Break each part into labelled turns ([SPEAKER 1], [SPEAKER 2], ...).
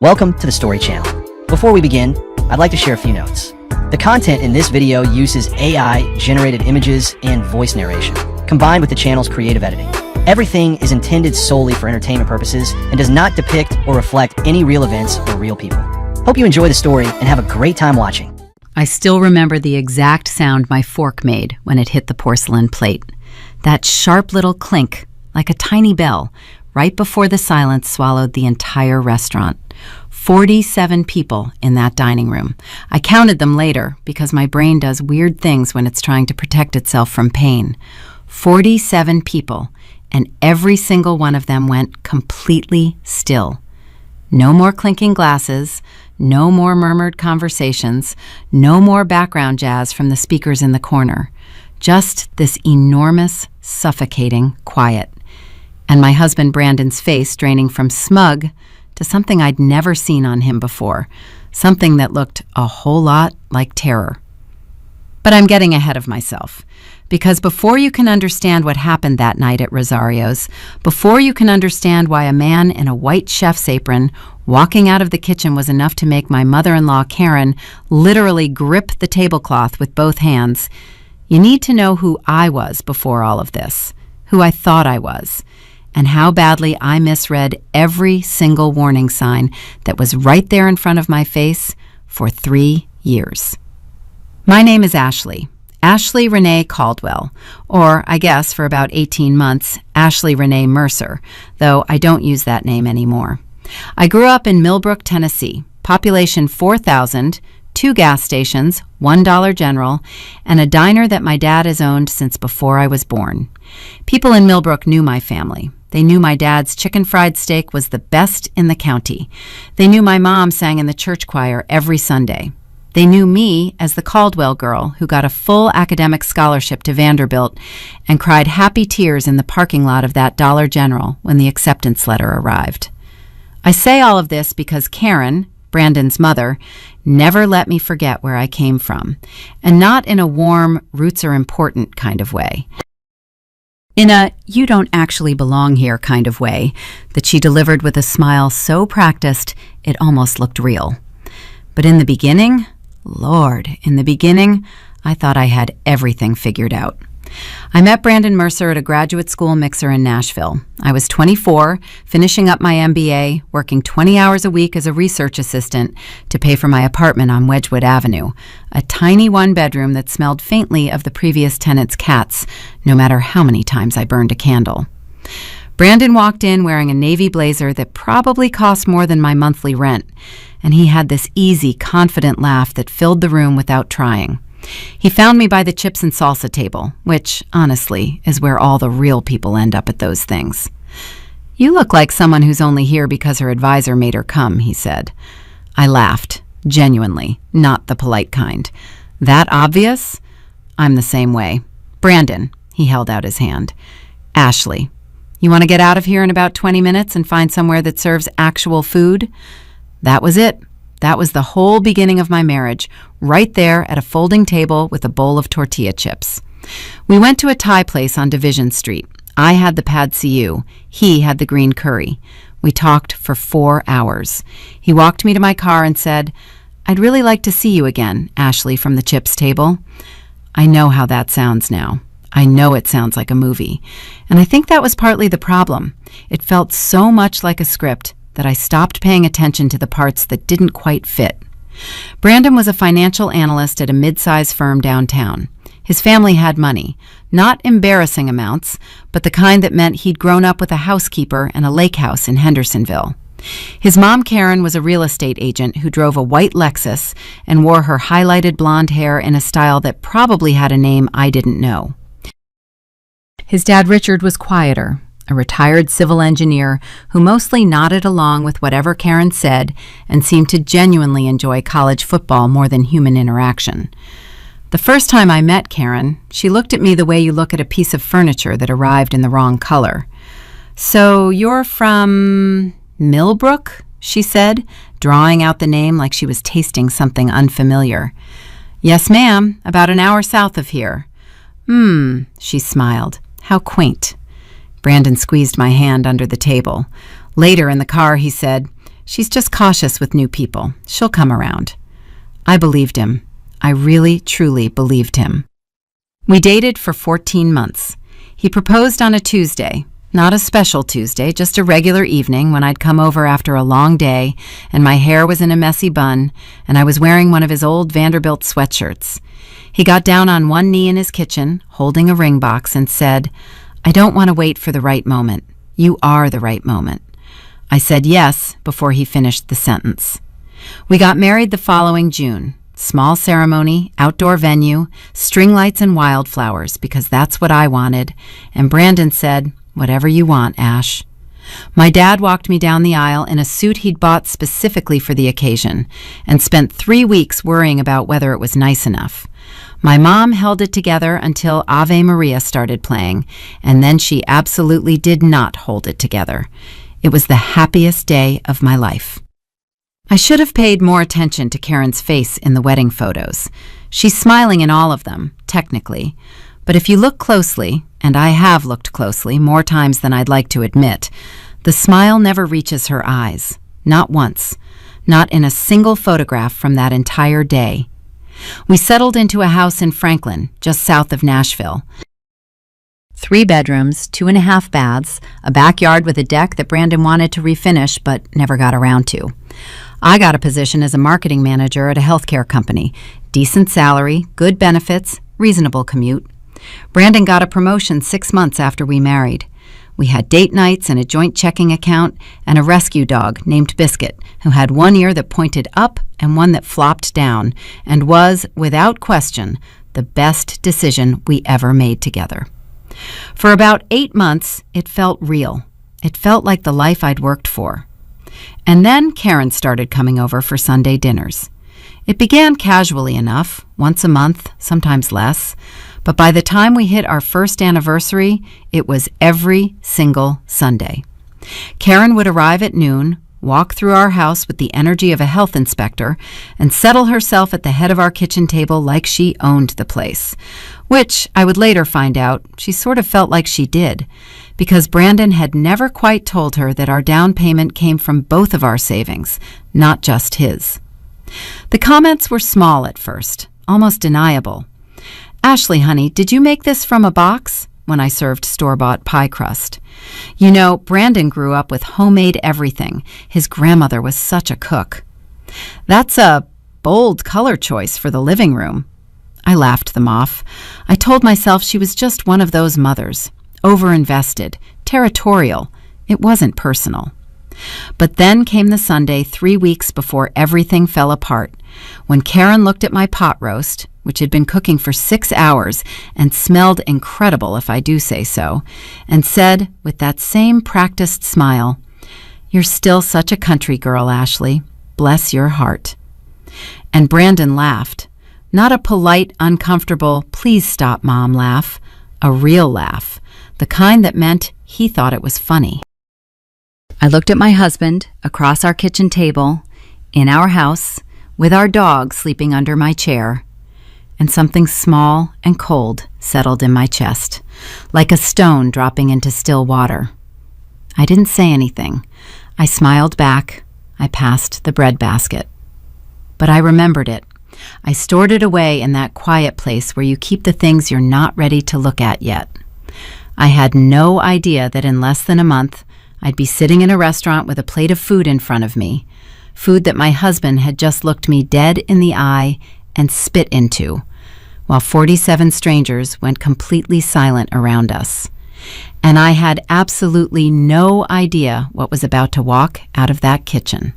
[SPEAKER 1] Welcome to the Story Channel. Before we begin, I'd like to share a few notes. The content in this video uses AI-generated images and voice narration, combined with the channel's creative editing. Everything is intended solely for entertainment purposes and does not depict or reflect any real events or real people. Hope you enjoy the story and have a great time watching.
[SPEAKER 2] I still remember the exact sound my fork made when it hit the porcelain plate. That sharp little clink, like a tiny bell, right before the silence swallowed the entire restaurant. 47 people in that dining room. I counted them later because my brain does weird things when it's trying to protect itself from pain. 47 people, and every single one of them went completely still. No more clinking glasses, no more murmured conversations, no more background jazz from the speakers in the corner. Just this enormous, suffocating quiet. And my husband Brandon's face draining from smug to something I'd never seen on him before, something that looked a whole lot like terror. But I'm getting ahead of myself, because before you can understand what happened that night at Rosario's, before you can understand why a man in a white chef's apron walking out of the kitchen was enough to make my mother-in-law Karen literally grip the tablecloth with both hands, you need to know who I was before all of this, who I thought I was, and how badly I misread every single warning sign that was right there in front of my face for 3 years. My name is Ashley Renee Caldwell, or I guess for about 18 months, Ashley Renee Mercer, though I don't use that name anymore. I grew up in Millbrook, Tennessee, population 4,000, 2 gas stations, $1 General, and a diner that my dad has owned since before I was born. People in Millbrook knew my family. They knew my dad's chicken fried steak was the best in the county. They knew my mom sang in the church choir every Sunday. They knew me as the Caldwell girl who got a full academic scholarship to Vanderbilt and cried happy tears in the parking lot of that Dollar General when the acceptance letter arrived. I say all of this because Karen, Brandon's mother, never let me forget where I came from, and not in a warm, roots are important kind of way. In a you don't actually belong here kind of way that she delivered with a smile so practiced it almost looked real. But in the beginning, Lord, in the beginning, I thought I had everything figured out. I met Brandon Mercer at a graduate school mixer in Nashville. I was 24, finishing up my MBA, working 20 hours a week as a research assistant to pay for my apartment on Wedgwood Avenue, a tiny one-bedroom that smelled faintly of the previous tenant's cats, no matter how many times I burned a candle. Brandon walked in wearing a navy blazer that probably cost more than my monthly rent, and he had this easy, confident laugh that filled the room without trying. He found me by the chips and salsa table, which, honestly, is where all the real people end up at those things. "You look like someone who's only here because her advisor made her come," he said. I laughed, genuinely, not the polite kind. "That obvious? I'm the same way. Brandon," he held out his hand. "Ashley, you want to get out of here in about 20 minutes and find somewhere that serves actual food?" That was it. That was the whole beginning of my marriage, right there at a folding table with a bowl of tortilla chips. We went to a Thai place on Division Street. I had the pad see ew. He had the green curry. We talked for 4 hours. He walked me to my car and said, "I'd really like to see you again, Ashley from the chips table." I know how that sounds now. I know it sounds like a movie. And I think that was partly the problem. It felt so much like a script that I stopped paying attention to the parts that didn't quite fit. Brandon was a financial analyst at a mid-size firm downtown. His family had money, not embarrassing amounts, but the kind that meant he'd grown up with a housekeeper and a lake house in Hendersonville. His mom, Karen, was a real estate agent who drove a white Lexus and wore her highlighted blonde hair in a style that probably had a name I didn't know. His dad, Richard, was quieter, a retired civil engineer who mostly nodded along with whatever Karen said and seemed to genuinely enjoy college football more than human interaction. The first time I met Karen, she looked at me the way you look at a piece of furniture that arrived in the wrong color. "So you're from Millbrook?" she said, drawing out the name like she was tasting something unfamiliar. "Yes, ma'am, about an hour south of here." She smiled. "How quaint." Brandon squeezed my hand under the table. Later in the car, he said, She's just cautious with new people. She'll come around. I believed him. I really, truly believed him. We dated for 14 months. He proposed on a Tuesday. Not a special Tuesday, just a regular evening when I'd come over after a long day and my hair was in a messy bun and I was wearing one of his old Vanderbilt sweatshirts. He got down on one knee in his kitchen, holding a ring box, and said, "I don't want to wait for the right moment. You are the right moment." I said yes before he finished the sentence. We got married the following June. Small ceremony, outdoor venue, string lights and wildflowers, because that's what I wanted. And Brandon said, "Whatever you want, Ash." My dad walked me down the aisle in a suit he'd bought specifically for the occasion and spent 3 weeks worrying about whether it was nice enough. My mom held it together until Ave Maria started playing, and then she absolutely did not hold it together. It was the happiest day of my life. I should have paid more attention to Karen's face in the wedding photos. She's smiling in all of them, technically. But if you look closely, and I have looked closely more times than I'd like to admit, the smile never reaches her eyes. Not once. Not in a single photograph from that entire day. We settled into a house in Franklin, just south of Nashville. 3 bedrooms, 2.5 baths, a backyard with a deck that Brandon wanted to refinish but never got around to. I got a position as a marketing manager at a healthcare company. Decent salary, good benefits, reasonable commute. Brandon got a promotion 6 months after we married. We had date nights and a joint checking account and a rescue dog named Biscuit, who had one ear that pointed up and one that flopped down, and was, without question, the best decision we ever made together. For about 8 months, it felt real. It felt like the life I'd worked for. And then Karen started coming over for Sunday dinners. It began casually enough, once a month, sometimes less, but by the time we hit our first anniversary, it was every single Sunday. Karen would arrive at noon, walk through our house with the energy of a health inspector, and settle herself at the head of our kitchen table like she owned the place, which I would later find out she sort of felt like she did, because Brandon had never quite told her that our down payment came from both of our savings, not just his. The comments were small at first, almost deniable. "Ashley, honey, did you make this from a box?" when I served store-bought pie crust. You know, Brandon grew up with homemade everything. His grandmother was such a cook. "That's a bold color choice for the living room." I laughed them off. I told myself she was just one of those mothers, overinvested, territorial. It wasn't personal. But then came the Sunday 3 weeks before everything fell apart, when Karen looked at my pot roast, which had been cooking for 6 hours and smelled incredible if I do say so, and said, with that same practiced smile, "You're still such a country girl, Ashley. Bless your heart." And Brandon laughed. Not a polite, uncomfortable, "please stop, Mom" laugh, a real laugh, the kind that meant he thought it was funny. I looked at my husband across our kitchen table, in our house, with our dog sleeping under my chair, and something small and cold settled in my chest, like a stone dropping into still water. I didn't say anything. I smiled back. I passed the bread basket. But I remembered it. I stored it away in that quiet place where you keep the things you're not ready to look at yet. I had no idea that in less than a month, I'd be sitting in a restaurant with a plate of food in front of me, food that my husband had just looked me dead in the eye and spit into, while 47 strangers went completely silent around us. And I had absolutely no idea what was about to walk out of that kitchen.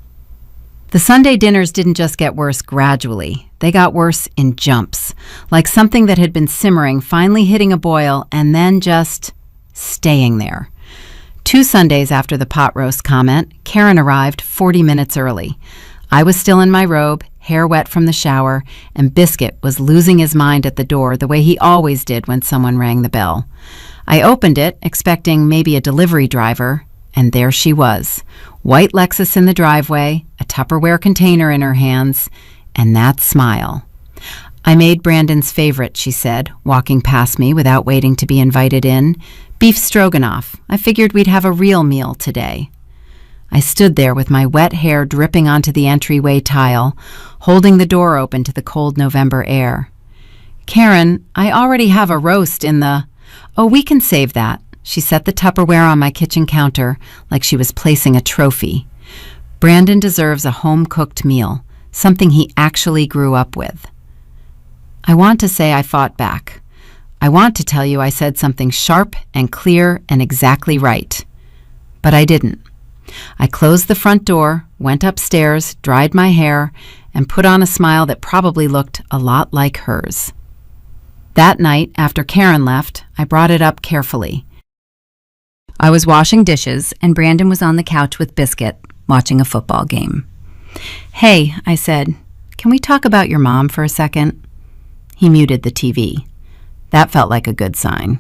[SPEAKER 2] The Sunday dinners didn't just get worse gradually. They got worse in jumps, like something that had been simmering finally hitting a boil and then just staying there. 2 Sundays after the pot roast comment, Karen arrived 40 minutes early. I was still in my robe, hair wet from the shower, and Biscuit was losing his mind at the door the way he always did when someone rang the bell. I opened it, expecting maybe a delivery driver, and there she was. White Lexus in the driveway, a Tupperware container in her hands, and that smile. "I made Brandon's favorite," she said, walking past me without waiting to be invited in. "Beef stroganoff. I figured we'd have a real meal today." I stood there with my wet hair dripping onto the entryway tile, holding the door open to the cold November air. "Karen, I already have a roast in the—" "Oh, we can save that." She set the Tupperware on my kitchen counter like she was placing a trophy. "Brandon deserves a home-cooked meal, something he actually grew up with." I want to say I fought back. I want to tell you I said something sharp and clear and exactly right. But I didn't. I closed the front door, went upstairs, dried my hair, and put on a smile that probably looked a lot like hers. That night, after Karen left, I brought it up carefully. I was washing dishes, and Brandon was on the couch with Biscuit, watching a football game. "Hey," I said, "can we talk about your mom for a second?" He muted the TV. That felt like a good sign.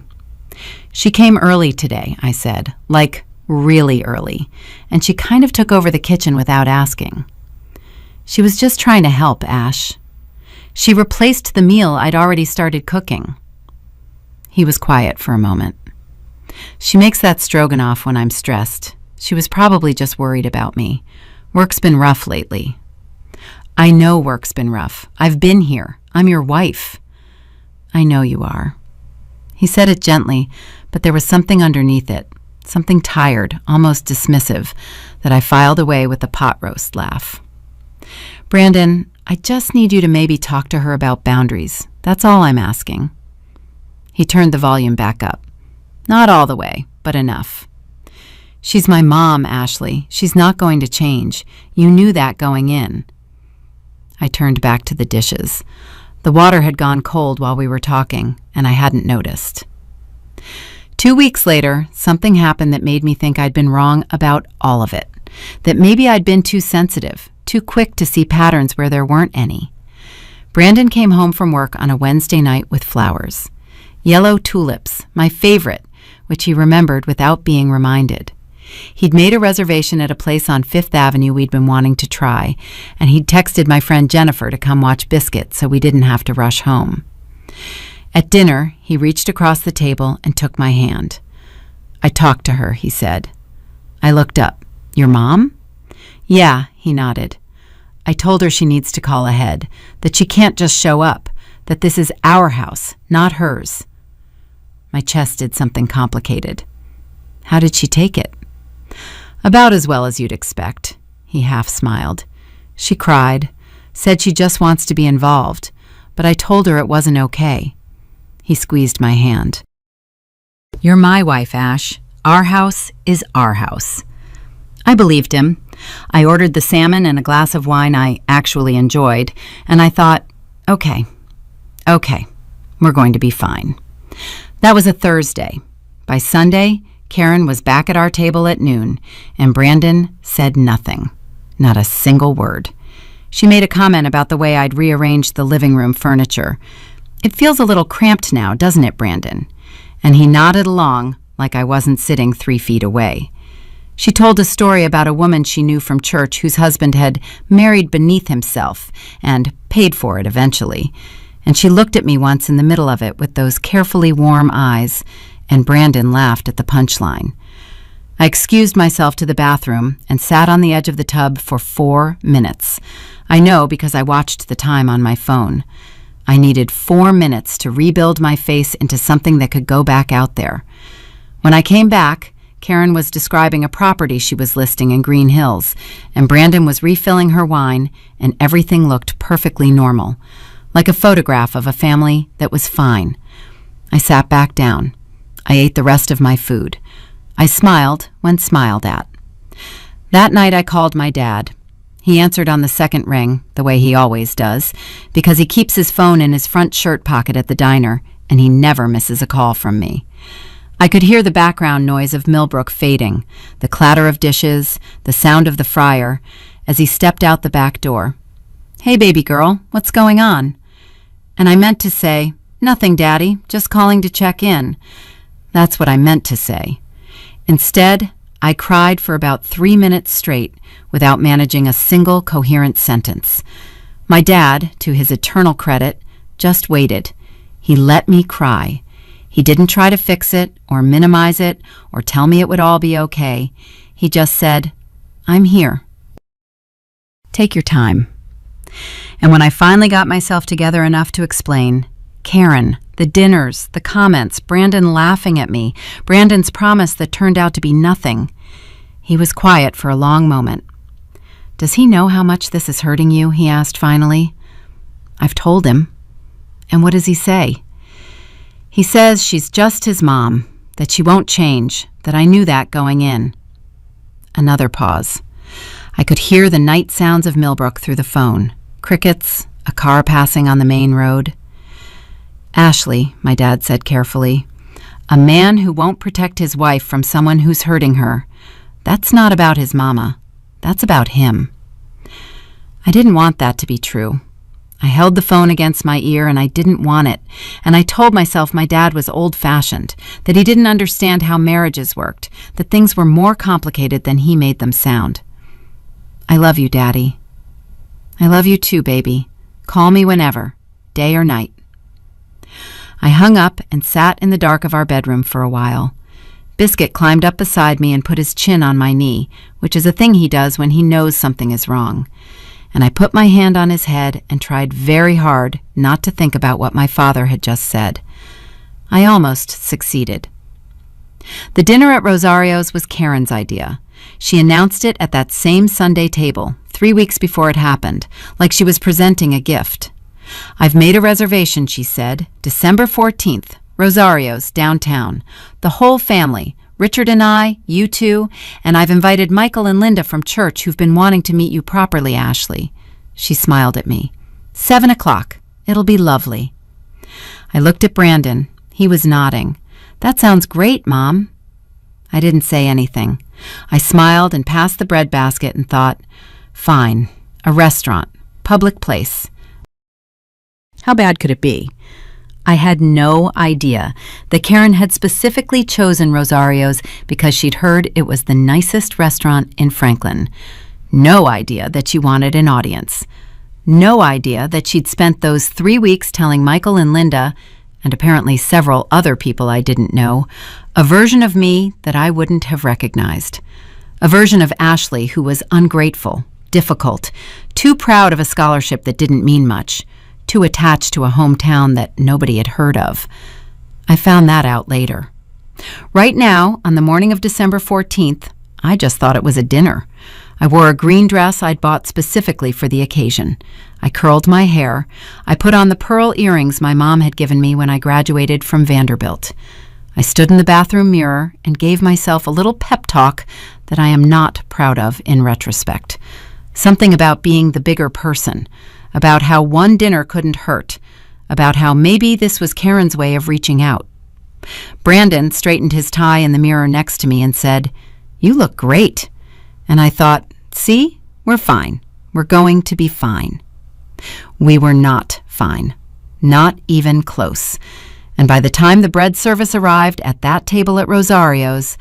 [SPEAKER 2] "She came early today," I said, like really early, and she kind of took over the kitchen without asking. "She was just trying to help, Ash. She replaced the meal I'd already started cooking." He was quiet for a moment. "She makes that stroganoff when I'm stressed. She was probably just worried about me. Work's been rough lately." "I know work's been rough. I've been here. I'm your wife." "I know you are." He said it gently, but there was something underneath it, something tired, almost dismissive, that I filed away with a pot roast laugh. "Brandon, I just need you to maybe talk to her about boundaries. That's all I'm asking." He turned the volume back up. "Not all the way, but enough." "She's my mom, Ashley. She's not going to change. You knew that going in." I turned back to the dishes. The water had gone cold while we were talking, and I hadn't noticed. 2 weeks later, something happened that made me think I'd been wrong about all of it, that maybe I'd been too sensitive, too quick to see patterns where there weren't any. Brandon came home from work on a Wednesday night with flowers. Yellow tulips, my favorite, which he remembered without being reminded. He'd made a reservation at a place on Fifth Avenue we'd been wanting to try, and he'd texted my friend Jennifer to come watch Biscuit so we didn't have to rush home. At dinner, he reached across the table and took my hand. "I talked to her," he said. I looked up. "Your mom?" "Yeah," he nodded. "I told her she needs to call ahead, that she can't just show up, that this is our house, not hers." My chest did something complicated. "How did she take it?" "About as well as you'd expect," he half smiled. "She cried, said she just wants to be involved, but I told her it wasn't okay." He squeezed my hand. "You're my wife, Ash. Our house is our house." I believed him. I ordered the salmon and a glass of wine I actually enjoyed, and I thought, okay, we're going to be fine. That was a Thursday. By Sunday, Karen was back at our table at noon, and Brandon said nothing, not a single word. She made a comment about the way I'd rearranged the living room furniture. "It feels a little cramped now, doesn't it, Brandon?" And he nodded along like I wasn't sitting 3 feet away. She told a story about a woman she knew from church whose husband had married beneath himself and paid for it eventually. And she looked at me once in the middle of it with those carefully warm eyes, and Brandon laughed at the punchline. I excused myself to the bathroom and sat on the edge of the tub for 4 minutes. I know because I watched the time on my phone. I needed 4 minutes to rebuild my face into something that could go back out there. When I came back, Karen was describing a property she was listing in Green Hills, and Brandon was refilling her wine, and everything looked perfectly normal, like a photograph of a family that was fine. I sat back down. I ate the rest of my food. I smiled when smiled at. That night I called my dad. He answered on the second ring, the way he always does, because he keeps his phone in his front shirt pocket at the diner, and he never misses a call from me. I could hear the background noise of Millbrook fading, the clatter of dishes, the sound of the fryer, as he stepped out the back door. "Hey, baby girl, what's going on?" And I meant to say, "Nothing, Daddy, just calling to check in." That's what I meant to say. Instead, I cried for about 3 minutes straight without managing a single coherent sentence. My dad, to his eternal credit, just waited. He let me cry. He didn't try to fix it or minimize it or tell me it would all be okay. He just said, I'm here. Take your time. And when I finally got myself together enough to explain, Karen, the dinners, the comments, Brandon laughing at me, Brandon's promise that turned out to be nothing, he was quiet for a long moment. Does he know how much this is hurting you? He asked finally. I've told him. And what does he say? He says she's just his mom, that she won't change, that I knew that going in. Another pause. I could hear the night sounds of Millbrook through the phone. Crickets, a car passing on the main road. Ashley, my dad said carefully, a man who won't protect his wife from someone who's hurting her, that's not about his mama. That's about him. I didn't want that to be true. I held the phone against my ear and I didn't want it, and I told myself my dad was old-fashioned, that he didn't understand how marriages worked, that things were more complicated than he made them sound. I love you, Daddy. I love you too, baby. Call me whenever, day or night. I hung up and sat in the dark of our bedroom for a while. Biscuit climbed up beside me and put his chin on my knee, which is a thing he does when he knows something is wrong. And I put my hand on his head and tried very hard not to think about what my father had just said. I almost succeeded. The dinner at Rosario's was Karen's idea. She announced it at that same Sunday table, 3 weeks before it happened, like she was presenting a gift. I've made a reservation, she said, December 14th, Rosario's, downtown. The whole family, Richard and I, you two, and I've invited Michael and Linda from church who've been wanting to meet you properly, Ashley. She smiled at me. 7 o'clock. It'll be lovely. I looked at Brandon. He was nodding. That sounds great, Mom. I didn't say anything. I smiled and passed the bread basket and thought, fine, a restaurant, public place. How bad could it be? I had no idea that Karen had specifically chosen Rosario's because she'd heard it was the nicest restaurant in Franklin. No idea that she wanted an audience. No idea that she'd spent those 3 weeks telling Michael and Linda, and apparently several other people I didn't know, a version of me that I wouldn't have recognized. A version of Ashley who was ungrateful, difficult, too proud of a scholarship that didn't mean much, too attached to a hometown that nobody had heard of. I found that out later. Right now, on the morning of December 14th, I just thought it was a dinner. I wore a green dress I'd bought specifically for the occasion. I curled my hair. I put on the pearl earrings my mom had given me when I graduated from Vanderbilt. I stood in the bathroom mirror and gave myself a little pep talk that I am not proud of in retrospect. Something about being the bigger person, about how one dinner couldn't hurt, about how maybe this was Karen's way of reaching out. Brandon straightened his tie in the mirror next to me and said, "You look great." And I thought, see, we're fine. We're going to be fine. We were not fine. Not even close. And by the time the bread service arrived at that table at Rosario's,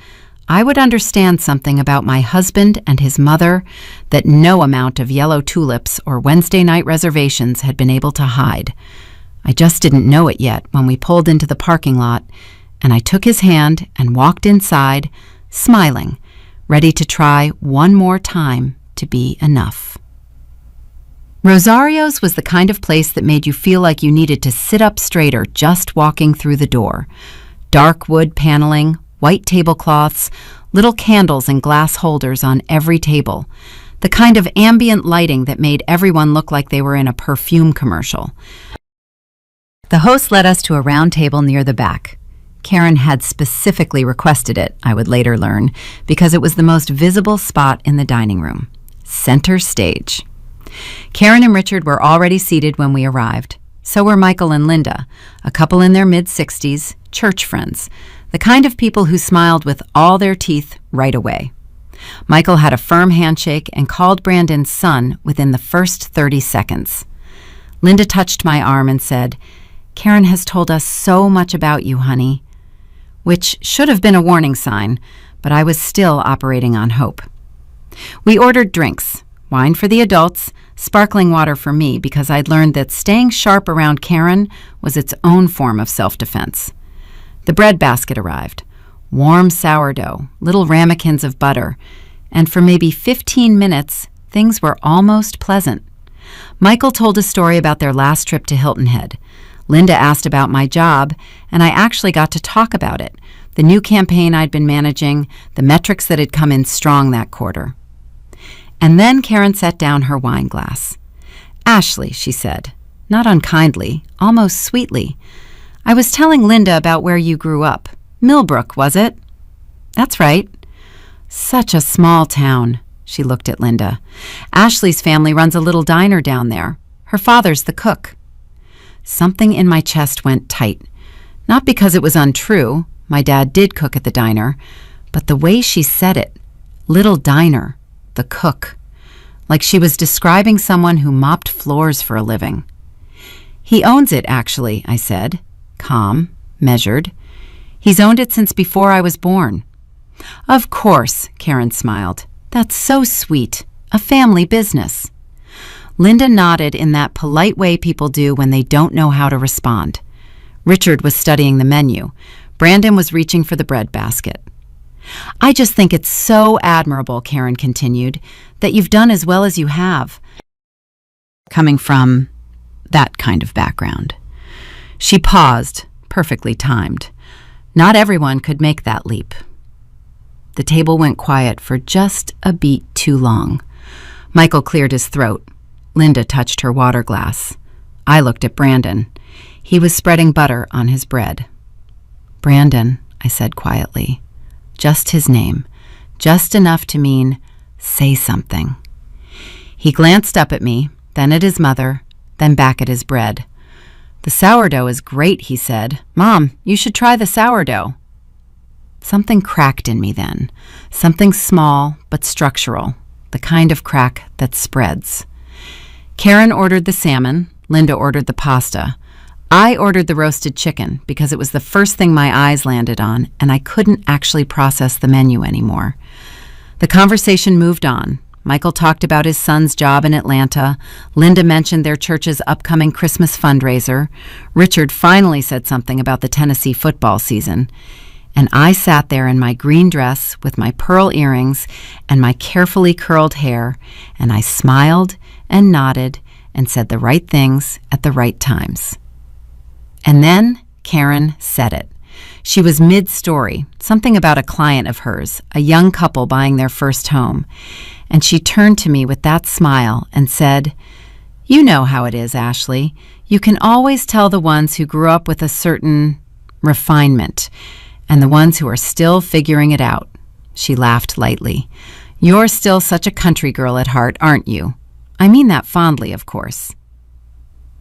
[SPEAKER 2] I would understand something about my husband and his mother that no amount of yellow tulips or Wednesday night reservations had been able to hide. I just didn't know it yet when we pulled into the parking lot, and I took his hand and walked inside, smiling, ready to try one more time to be enough. Rosario's was the kind of place that made you feel like you needed to sit up straighter just walking through the door. Dark wood paneling, white tablecloths, little candles and glass holders on every table. The kind of ambient lighting that made everyone look like they were in a perfume commercial. The host led us to a round table near the back. Karen had specifically requested it, I would later learn, because it was the most visible spot in the dining room. Center stage. Karen and Richard were already seated when we arrived. So were Michael and Linda, a couple in their mid-60s, church friends, the kind of people who smiled with all their teeth right away. Michael had a firm handshake and called Brandon's son within the first 30 seconds. Linda touched my arm and said, "Karen has told us so much about you, honey," which should have been a warning sign, but I was still operating on hope. We ordered drinks, wine for the adults, sparkling water for me, because I'd learned that staying sharp around Karen was its own form of self-defense. The bread basket arrived. Warm sourdough, little ramekins of butter, and for maybe 15 minutes, things were almost pleasant. Michael told a story about their last trip to Hilton Head. Linda asked about my job, and I actually got to talk about it, the new campaign I'd been managing, the metrics that had come in strong that quarter. And then Karen set down her wine glass. "Ashley," she said, not unkindly, almost sweetly, "I was telling Linda about where you grew up. Millbrook, was it?" "That's right." "Such a small town." She looked at Linda. "Ashley's family runs a little diner down there. Her father's the cook." Something in my chest went tight. Not because it was untrue. My dad did cook at the diner. But the way she said it, little diner, the cook, like she was describing someone who mopped floors for a living. "He owns it, actually," I said, calm, measured. "He's owned it since before I was born." "Of course," Karen smiled. "That's so sweet. A family business." Linda nodded in that polite way people do when they don't know how to respond. Richard was studying the menu. Brandon was reaching for the bread basket. "I just think it's so admirable," Karen continued, "that you've done as well as you have, coming from that kind of background." She paused, perfectly timed. Not everyone could make that leap. The table went quiet for just a beat too long. Michael cleared his throat. Linda touched her water glass. I looked at Brandon. He was spreading butter on his bread. "Brandon," I said quietly. Just his name. Just enough to mean, say something. He glanced up at me, then at his mother, then back at his bread. "The sourdough is great," he said. "Mom, you should try the sourdough." Something cracked in me then. Something small but structural. The kind of crack that spreads. Karen ordered the salmon. Linda ordered the pasta. I ordered the roasted chicken because it was the first thing my eyes landed on, and I couldn't actually process the menu anymore. The conversation moved on. Michael talked about his son's job in Atlanta. Linda mentioned their church's upcoming Christmas fundraiser. Richard finally said something about the Tennessee football season. And I sat there in my green dress with my pearl earrings and my carefully curled hair, and I smiled and nodded and said the right things at the right times. And then Karen said it. She was mid-story, something about a client of hers, a young couple buying their first home. And she turned to me with that smile and said, "You know how it is, Ashley. You can always tell the ones who grew up with a certain refinement and the ones who are still figuring it out." She laughed lightly. "You're still such a country girl at heart, aren't you? I mean that fondly, of course."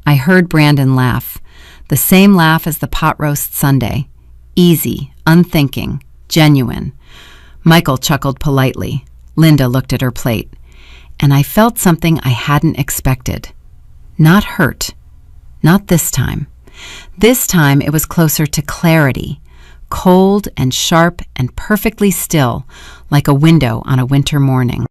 [SPEAKER 2] I heard Brandon laugh, the same laugh as the pot roast Sunday. Easy, unthinking, genuine. Michael chuckled politely. Linda looked at her plate. And I felt something I hadn't expected. Not hurt. Not this time. This time it was closer to clarity. Cold and sharp and perfectly still, like a window on a winter morning.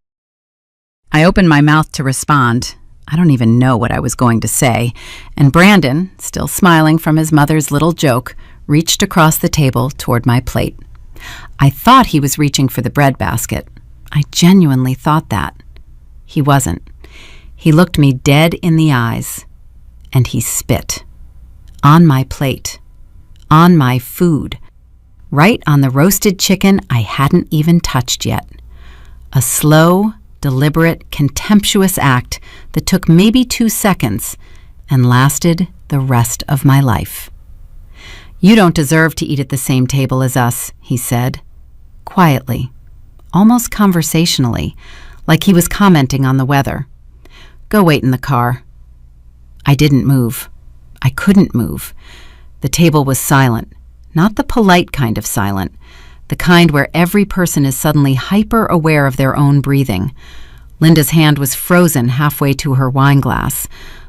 [SPEAKER 2] I opened my mouth to respond. I don't even know what I was going to say, and Brandon, still smiling from his mother's little joke, reached across the table toward my plate. I thought he was reaching for the bread basket. I genuinely thought that. He wasn't. He looked me dead in the eyes, and he spit. On my plate. On my food. Right on the roasted chicken I hadn't even touched yet. A slow, deliberate, contemptuous act that took maybe 2 seconds and lasted the rest of my life. "You don't deserve to eat at the same table as us," he said, quietly, almost conversationally, like he was commenting on the weather. "Go wait in the car." I didn't move. I couldn't move. The table was silent, not the polite kind of silent, the kind where every person is suddenly hyper-aware of their own breathing. Linda's hand was frozen halfway to her wine glass.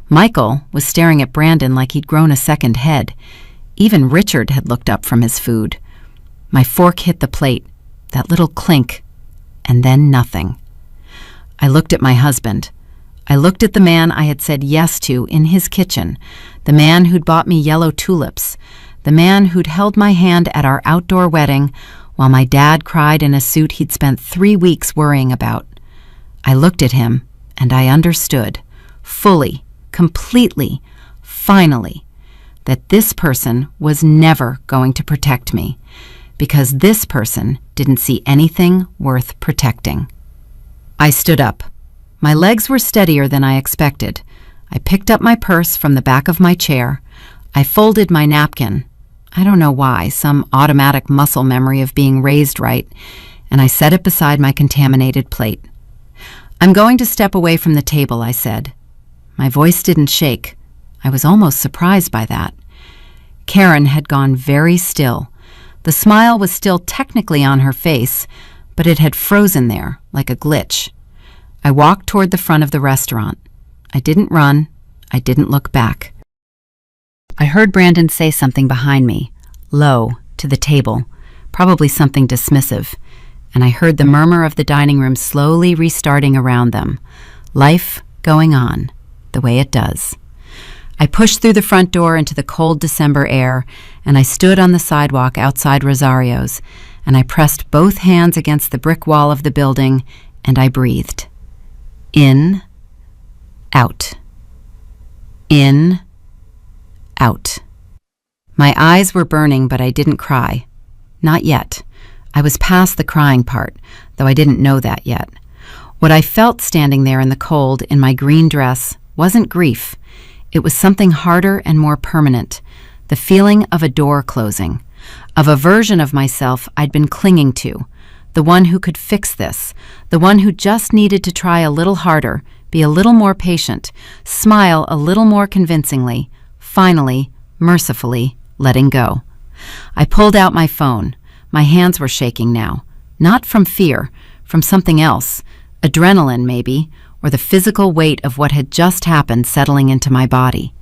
[SPEAKER 2] Michael was staring at Brandon like he'd grown a second head. Even Richard had looked up from his food. My fork hit the plate, that little clink, and then nothing. I looked at my husband. I looked at the man I had said yes to in his kitchen, the man who'd bought me yellow tulips, the man who'd held my hand at our outdoor wedding while my dad cried in a suit he'd spent 3 weeks worrying about. I looked at him, and I understood, fully, completely, finally, that this person was never going to protect me, because this person didn't see anything worth protecting. I stood up. My legs were steadier than I expected. I picked up my purse from the back of my chair. I folded my napkin. I don't know why, some automatic muscle memory of being raised right, and I set it beside my contaminated plate. "I'm going to step away from the table," I said. My voice didn't shake. I was almost surprised by that. Karen had gone very still. The smile was still technically on her face, but it had frozen there, like a glitch. I walked toward the front of the restaurant. I didn't run. I didn't look back. I heard Brandon say something behind me, low, to the table, probably something dismissive, and I heard the murmur of the dining room slowly restarting around them. Life going on, the way it does. I pushed through the front door into the cold December air, and I stood on the sidewalk outside Rosario's, and I pressed both hands against the brick wall of the building, and I breathed. In, out. In, out. My eyes were burning, but I didn't cry. Not yet. I was past the crying part, though I didn't know that yet. What I felt standing there in the cold in my green dress wasn't grief. It was something harder and more permanent, the feeling of a door closing, of a version of myself I'd been clinging to, the one who could fix this, the one who just needed to try a little harder, be a little more patient, smile a little more convincingly, finally, mercifully, letting go. I pulled out my phone. My hands were shaking now, not from fear, from something else, adrenaline maybe, or the physical weight of what had just happened settling into my body.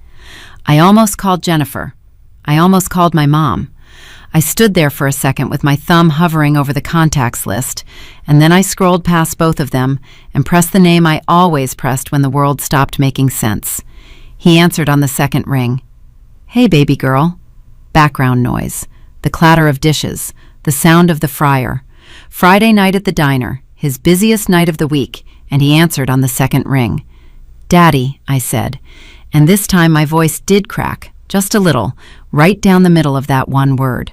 [SPEAKER 2] I almost called Jennifer. I almost called my mom. I stood there for a second with my thumb hovering over the contacts list, and then I scrolled past both of them and pressed the name I always pressed when the world stopped making sense. He answered on the second ring. "Hey, baby girl." Background noise, the clatter of dishes, the sound of the fryer. Friday night at the diner, his busiest night of the week, and he answered on the second ring. "Daddy," I said, and this time my voice did crack, just a little, right down the middle of that one word.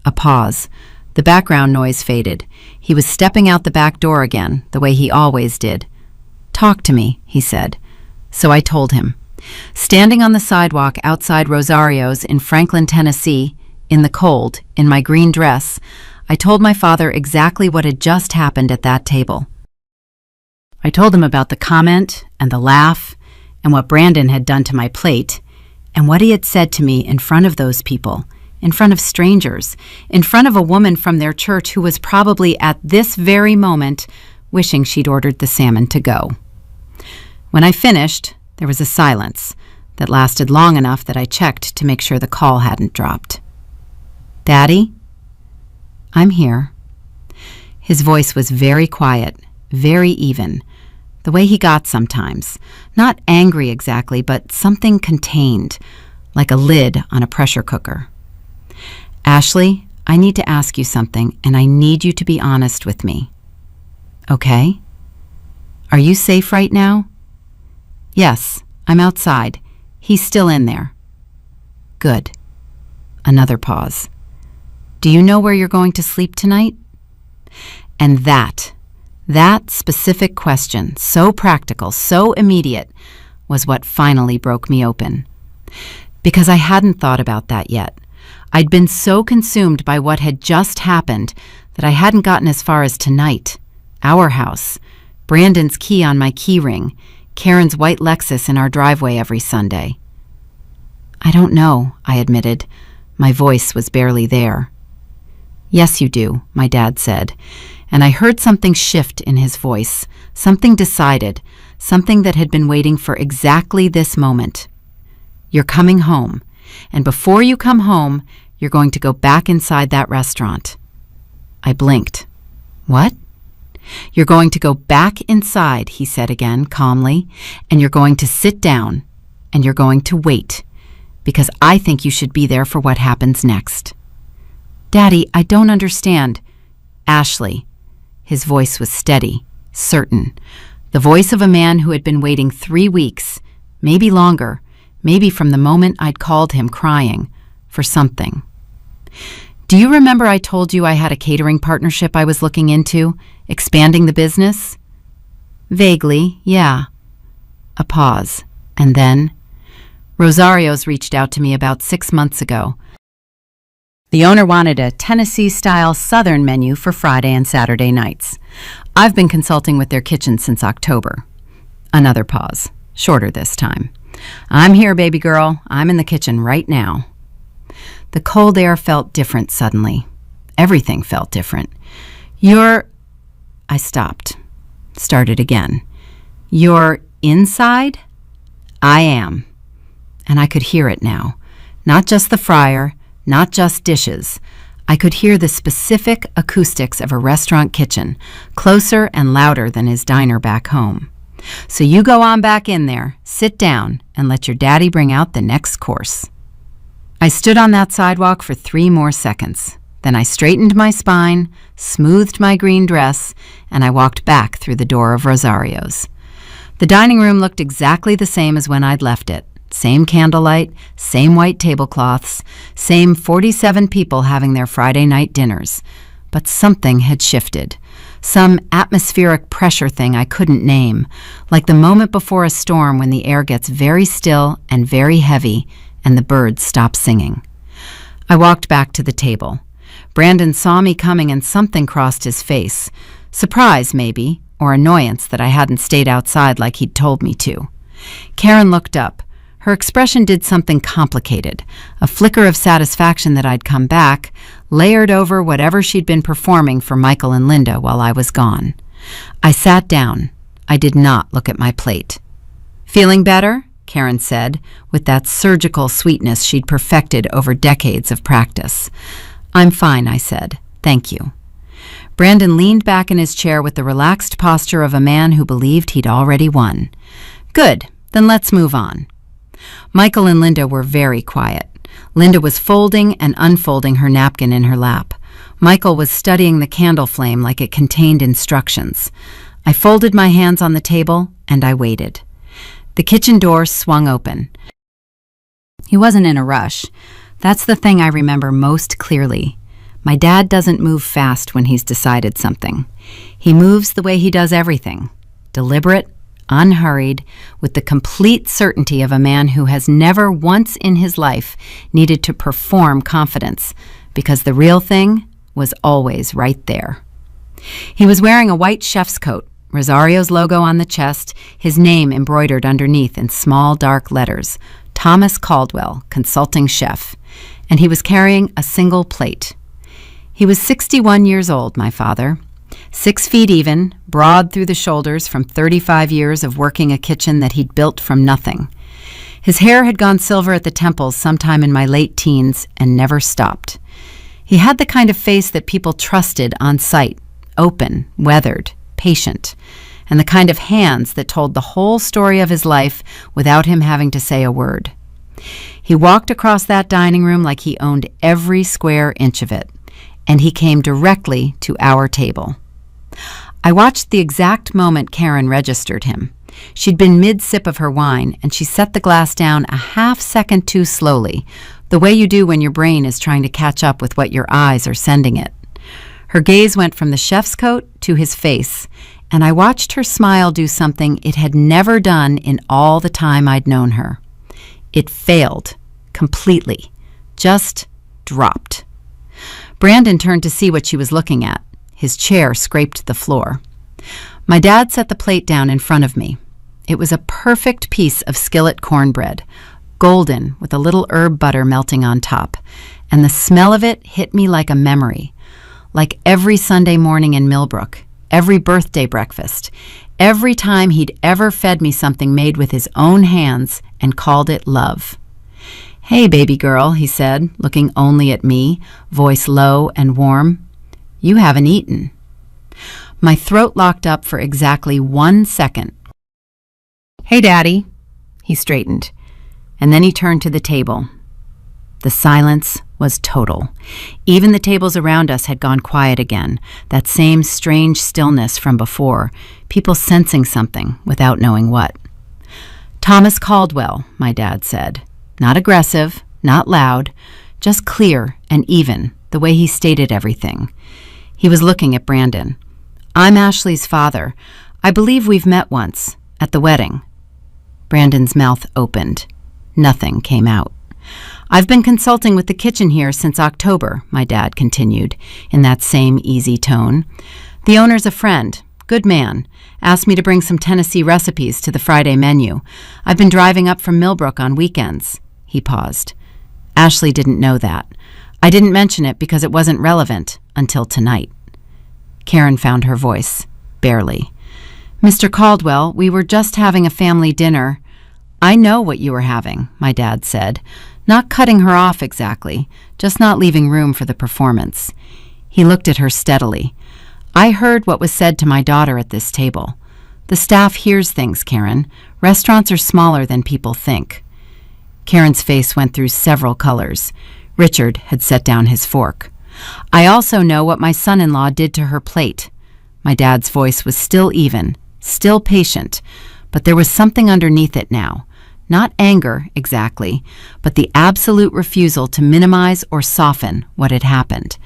[SPEAKER 2] A pause. The background noise faded. He was stepping out the back door again, the way he always did. "Talk to me," he said. So I told him. Standing on the sidewalk outside Rosario's in Franklin, Tennessee, in the cold, in my green dress, I told my father exactly what had just happened at that table. I told him about the comment and the laugh and what Brandon had done to my plate and what he had said to me in front of those people, in front of strangers, in front of a woman from their church who was probably at this very moment wishing she'd ordered the salmon to go. When I finished, there was a silence that lasted long enough that I checked to make sure the call hadn't dropped. "Daddy?" "I'm here." His voice was very quiet, very even, the way he got sometimes. Not angry exactly, but something contained, like a lid on a pressure cooker. "Ashley, I need to ask you something, and I need you to be honest with me." "Okay." "Are you safe right now?" "Yes, I'm outside. He's still in there." "Good." Another pause. "Do you know where you're going to sleep tonight?" And that specific question, so practical, so immediate, was what finally broke me open. Because I hadn't thought about that yet. I'd been so consumed by what had just happened that I hadn't gotten as far as tonight, our house, Brandon's key on my key ring, Karen's white Lexus in our driveway every Sunday. "I don't know," I admitted. My voice was barely there. "Yes, you do," my dad said, and I heard something shift in his voice, something decided, something that had been waiting for exactly this moment. "You're coming home, and before you come home, you're going to go back inside that restaurant." I blinked. "What?" "You're going to go back inside," he said again, calmly, "and you're going to sit down, and you're going to wait, because I think you should be there for what happens next." "Daddy, I don't understand. Ashley. His voice was steady, certain. The voice of a man who had been waiting 3 weeks, maybe longer, maybe from the moment I'd called him crying, for something. Do you remember I told you I had a catering partnership I was looking into, expanding the business? Vaguely, yeah. A pause, and then, Rosario's reached out to me about 6 months ago. The owner wanted a Tennessee-style Southern menu for Friday and Saturday nights. I've been consulting with their kitchen since October. Another pause, shorter this time. I'm here, baby girl. I'm in the kitchen right now. The cold air felt different suddenly. Everything felt different. I stopped. Started again. You're inside? I am. And I could hear it now. Not just the fryer, not just dishes. I could hear the specific acoustics of a restaurant kitchen, closer and louder than his diner back home. So you go on back in there, sit down, and let your daddy bring out the next course. I stood on that sidewalk for 3 more seconds. Then I straightened my spine, smoothed my green dress, and I walked back through the door of Rosario's. The dining room looked exactly the same as when I'd left it. Same candlelight, same white tablecloths, same 47 people having their Friday night dinners. But something had shifted. Some atmospheric pressure thing I couldn't name, like the moment before a storm when the air gets very still and very heavy and the birds stop singing. I walked back to the table. Brandon saw me coming and something crossed his face. Surprise, maybe, or annoyance that I hadn't stayed outside like he'd told me to. Karen looked up. Her expression did something complicated, a flicker of satisfaction that I'd come back, layered over whatever she'd been performing for Michael and Linda while I was gone. I sat down. I did not look at my plate. Feeling better? Karen said, with that surgical sweetness she'd perfected over decades of practice. I'm fine, I said. Thank you. Brandon leaned back in his chair with the relaxed posture of a man who believed he'd already won. Good, then let's move on. Michael and Linda were very quiet. Linda was folding and unfolding her napkin in her lap. Michael was studying the candle flame like it contained instructions. I folded my hands on the table and I waited. The kitchen door swung open. He wasn't in a rush. That's the thing I remember most clearly. My dad doesn't move fast when he's decided something. He moves the way he does everything. Deliberate, unhurried, with the complete certainty of a man who has never once in his life needed to perform confidence, because the real thing was always right there. He was wearing a white chef's coat, Rosario's logo on the chest, his name embroidered underneath in small dark letters, Thomas Caldwell, consulting chef, and he was carrying a single plate. He was 61 years old, my father. 6 feet even, broad through the shoulders from 35 years of working a kitchen that he'd built from nothing. His hair had gone silver at the temples sometime in my late teens and never stopped. He had the kind of face that people trusted on sight, open, weathered, patient, and the kind of hands that told the whole story of his life without him having to say a word. He walked across that dining room like he owned every square inch of it, and he came directly to our table. I watched the exact moment Karen registered him. She'd been mid-sip of her wine, and she set the glass down a half second too slowly, the way you do when your brain is trying to catch up with what your eyes are sending it. Her gaze went from the chef's coat to his face, and I watched her smile do something it had never done in all the time I'd known her. It failed, completely, just dropped. Brandon turned to see what she was looking at. His chair scraped the floor. My dad set the plate down in front of me. It was a perfect piece of skillet cornbread, golden with a little herb butter melting on top, and the smell of it hit me like a memory, like every Sunday morning in Millbrook, every birthday breakfast, every time he'd ever fed me something made with his own hands and called it love. Hey, baby girl, he said, looking only at me, voice low and warm. You haven't eaten. My throat locked up for exactly 1 second. Hey, Daddy. He straightened, and then he turned to the table. The silence was total. Even the tables around us had gone quiet again, that same strange stillness from before, people sensing something without knowing what. "Thomas Caldwell," my dad said. Not aggressive, not loud, just clear and even, the way he stated everything. He was looking at Brandon. "I'm Ashley's father. I believe we've met once, at the wedding." Brandon's mouth opened. Nothing came out. "I've been consulting with the kitchen here since October," my dad continued, in that same easy tone. "The owner's a friend, good man, asked me to bring some Tennessee recipes to the Friday menu. I've been driving up from Millbrook on weekends." He paused. Ashley didn't know that. I didn't mention it because it wasn't relevant until tonight. Karen found her voice, barely. "Mr. Caldwell, we were just having a family dinner." "I know what you were having," my dad said, not cutting her off exactly, just not leaving room for the performance. He looked at her steadily. "I heard what was said to my daughter at this table. The staff hears things, Karen. Restaurants are smaller than people think." Karen's face went through several colors. Richard had set down his fork. "I also know what my son-in-law did to her plate." My dad's voice was still even, still patient, but there was something underneath it now. Not anger, exactly, but the absolute refusal to minimize or soften what had happened.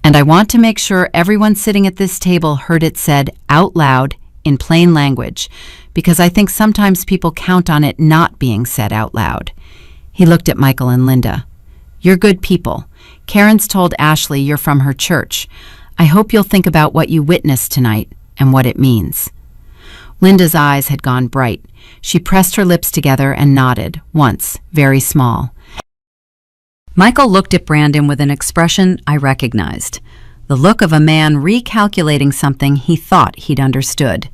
[SPEAKER 2] And I want to make sure everyone sitting at this table heard it said out loud in plain language, because I think sometimes people count on it not being said out loud. He looked at Michael and Linda. "You're good people. Karen's told Ashley you're from her church. I hope you'll think about what you witnessed tonight and what it means." Linda's eyes had gone bright. She pressed her lips together and nodded, once, very small. Michael looked at Brandon with an expression I recognized, the look of a man recalculating something he thought he'd understood.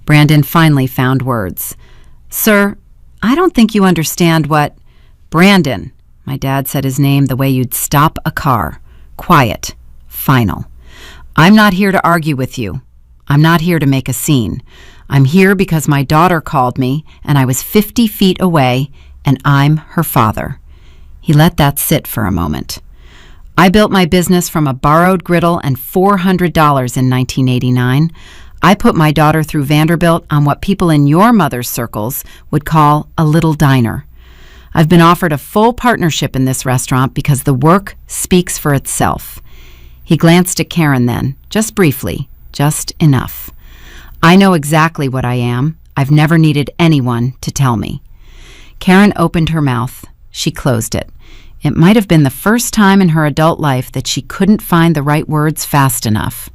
[SPEAKER 2] Brandon finally found words. "Sir, I don't think you understand what—" "Brandon," my dad said his name the way you'd stop a car. Quiet. Final. "I'm not here to argue with you. I'm not here to make a scene. I'm here because my daughter called me and I was 50 feet away and I'm her father." He let that sit for a moment. "I built my business from a borrowed griddle and $400 in 1989. I put my daughter through Vanderbilt on what people in your mother's circles would call a little diner. I've been offered a full partnership in this restaurant because the work speaks for itself." He glanced at Karen then, just briefly, just enough. "I know exactly what I am. I've never needed anyone to tell me." Karen opened her mouth. She closed it. It might have been the first time in her adult life that she couldn't find the right words fast enough.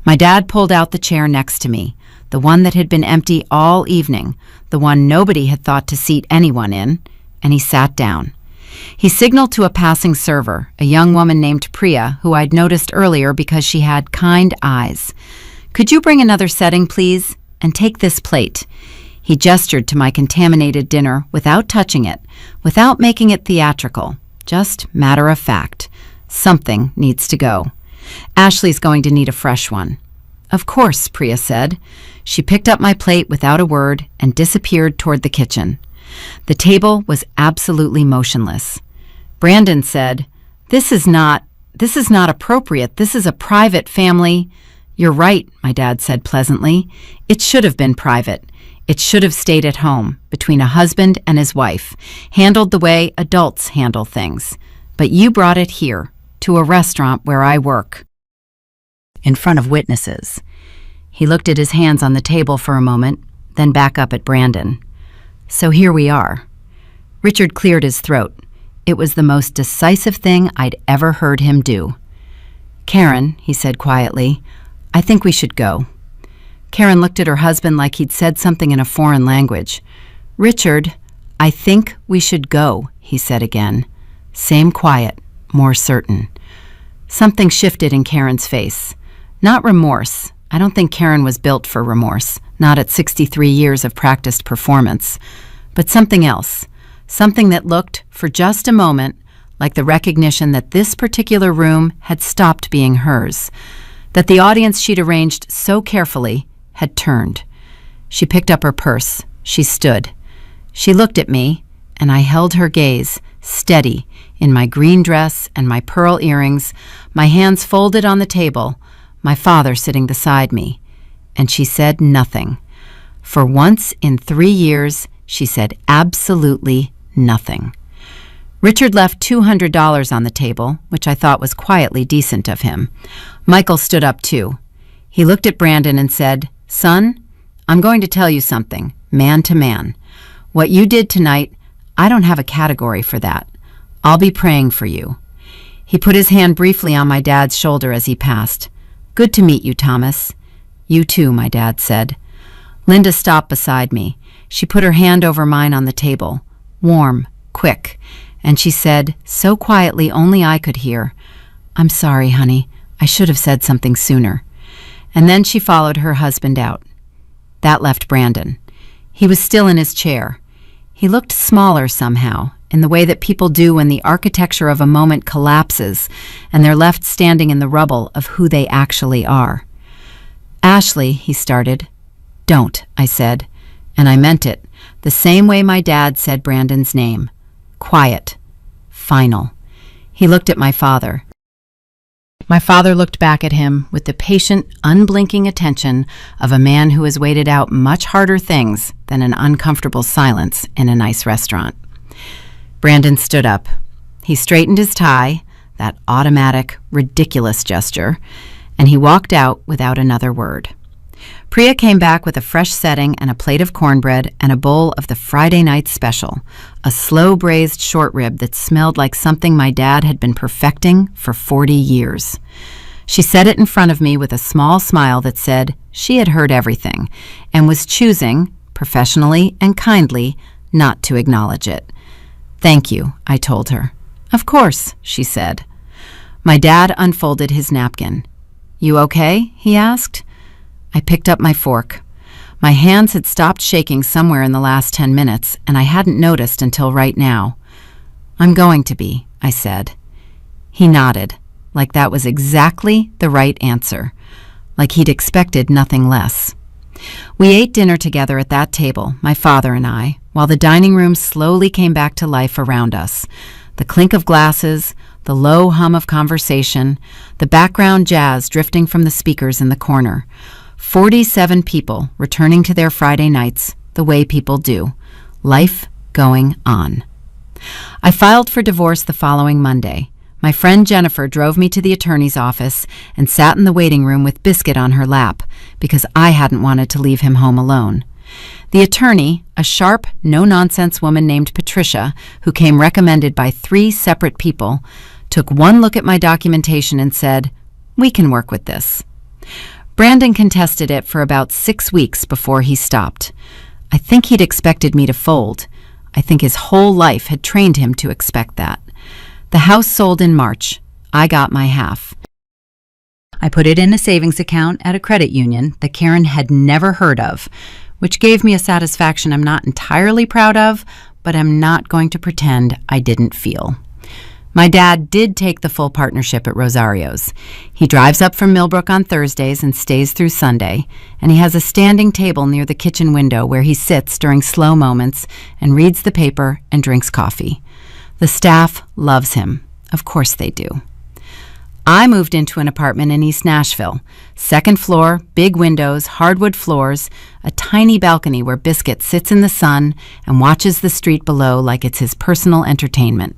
[SPEAKER 2] My dad pulled out the chair next to me, the one that had been empty all evening, the one nobody had thought to seat anyone in, and he sat down. He signaled to a passing server, a young woman named Priya, who I'd noticed earlier because she had kind eyes. "Could you bring another setting, please? And take this plate." He gestured to my contaminated dinner without touching it, without making it theatrical, just matter of fact. Something needs to go. Ashley's going to need a fresh one. "Of course," Priya said. She picked up my plate without a word and disappeared toward the kitchen. The table was absolutely motionless. Brandon said, This is not appropriate. This is a private family." "You're right," my dad said pleasantly. "It should have been private. It should have stayed at home, between a husband and his wife, handled the way adults handle things. But you brought it here, to a restaurant where I work, in front of witnesses." He looked at his hands on the table for a moment, then back up at Brandon. "So here we are." Richard cleared his throat. It was the most decisive thing I'd ever heard him do. "Karen," he said quietly, "I think we should go." Karen looked at her husband like he'd said something in a foreign language. "Richard, I think we should go," he said again. Same quiet, more certain. Something shifted in Karen's face. Not remorse. I don't think Karen was built for remorse, not at 63 years of practiced performance. But something else. Something that looked, for just a moment, like the recognition that this particular room had stopped being hers, that the audience she'd arranged so carefully had turned. She picked up her purse. She stood. She looked at me, and I held her gaze, steady, in my green dress and my pearl earrings, my hands folded on the table, my father sitting beside me. And she said nothing. For once in 3 years, she said absolutely nothing. Richard left $200 on the table, which I thought was quietly decent of him. Michael stood up too. He looked at Brandon and said, "Son, I'm going to tell you something, man to man. What you did tonight, I don't have a category for that. I'll be praying for you." He put his hand briefly on my dad's shoulder as he passed. "Good to meet you, Thomas." "You too," my dad said. Linda stopped beside me. She put her hand over mine on the table, warm, quick, and she said, so quietly only I could hear, "I'm sorry, honey. I should have said something sooner." And then she followed her husband out. That left Brandon. He was still in his chair. He looked smaller somehow, in the way that people do when the architecture of a moment collapses and they're left standing in the rubble of who they actually are. "Ashley," he started. "Don't," I said, and I meant it, the same way my dad said Brandon's name. Quiet. Final. He looked at my father. My father looked back at him with the patient, unblinking attention of a man who has waited out much harder things than an uncomfortable silence in a nice restaurant. Brandon stood up. He straightened his tie, that automatic, ridiculous gesture, and he walked out without another word. Priya came back with a fresh setting and a plate of cornbread and a bowl of the Friday night special, a slow-braised short rib that smelled like something my dad had been perfecting for 40 years. She set it in front of me with a small smile that said she had heard everything and was choosing, professionally and kindly, not to acknowledge it. "Thank you," I told her. "Of course," she said. My dad unfolded his napkin. "You okay?" he asked. I picked up my fork. My hands had stopped shaking somewhere in the last 10 minutes, and I hadn't noticed until right now. "I'm going to be," I said. He nodded, like that was exactly the right answer, like he'd expected nothing less. We ate dinner together at that table, my father and I, while the dining room slowly came back to life around us. The clink of glasses, the low hum of conversation, the background jazz drifting from the speakers in the corner. 47 people returning to their Friday nights the way people do. Life going on. I filed for divorce the following Monday. My friend Jennifer drove me to the attorney's office and sat in the waiting room with Biscuit on her lap because I hadn't wanted to leave him home alone. The attorney, a sharp, no-nonsense woman named Patricia, who came recommended by 3 separate people, took one look at my documentation and said, "We can work with this." Brandon contested it for about 6 weeks before he stopped. I think he'd expected me to fold. I think his whole life had trained him to expect that. The house sold in March. I got my half. I put it in a savings account at a credit union that Karen had never heard of, which gave me a satisfaction I'm not entirely proud of, but I'm not going to pretend I didn't feel. My dad did take the full partnership at Rosario's. He drives up from Millbrook on Thursdays and stays through Sunday, and he has a standing table near the kitchen window where he sits during slow moments and reads the paper and drinks coffee. The staff loves him. Of course they do. I moved into an apartment in East Nashville. 2nd floor, big windows, hardwood floors, a tiny balcony where Biscuit sits in the sun and watches the street below like it's his personal entertainment.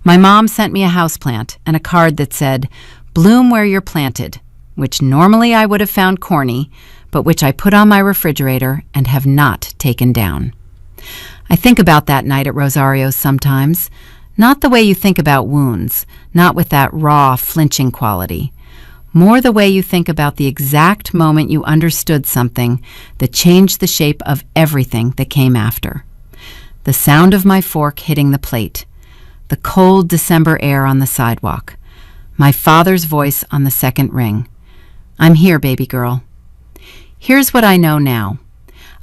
[SPEAKER 2] My mom sent me a houseplant and a card that said, "Bloom where you're planted," which normally I would have found corny, but which I put on my refrigerator and have not taken down. I think about that night at Rosario's sometimes, not the way you think about wounds, not with that raw, flinching quality, more the way you think about the exact moment you understood something that changed the shape of everything that came after. The sound of my fork hitting the plate, the cold December air on the sidewalk, my father's voice on the second ring. "I'm here, baby girl." Here's what I know now.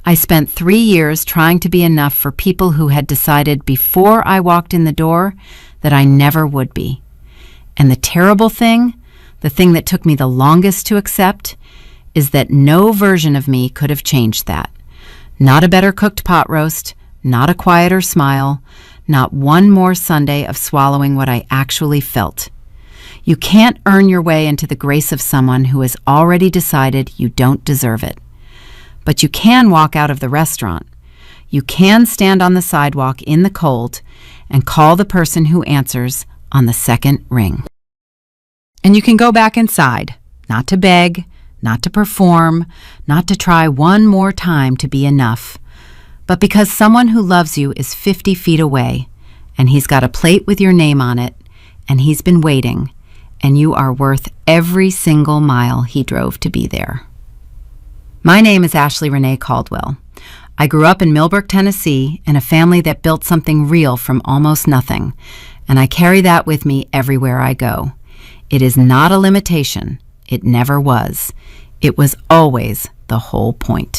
[SPEAKER 2] I spent 3 years trying to be enough for people who had decided before I walked in the door that I never would be. And the terrible thing, the thing that took me the longest to accept, is that no version of me could have changed that. Not a better cooked pot roast, not a quieter smile, Not one more Sunday of swallowing what I actually felt. You can't earn your way into the grace of someone who has already decided you don't deserve it. But you can walk out of the restaurant. You can stand on the sidewalk in the cold and call the person who answers on the second ring. And you can go back inside, not to beg, not to perform, not to try one more time to be enough, but because someone who loves you is 50 feet away, and he's got a plate with your name on it, and he's been waiting, and you are worth every single mile he drove to be there. My name is Ashley Renee Caldwell. I grew up in Millbrook, Tennessee, in a family that built something real from almost nothing, and I carry that with me everywhere I go. It is not a limitation. It never was. It was always the whole point.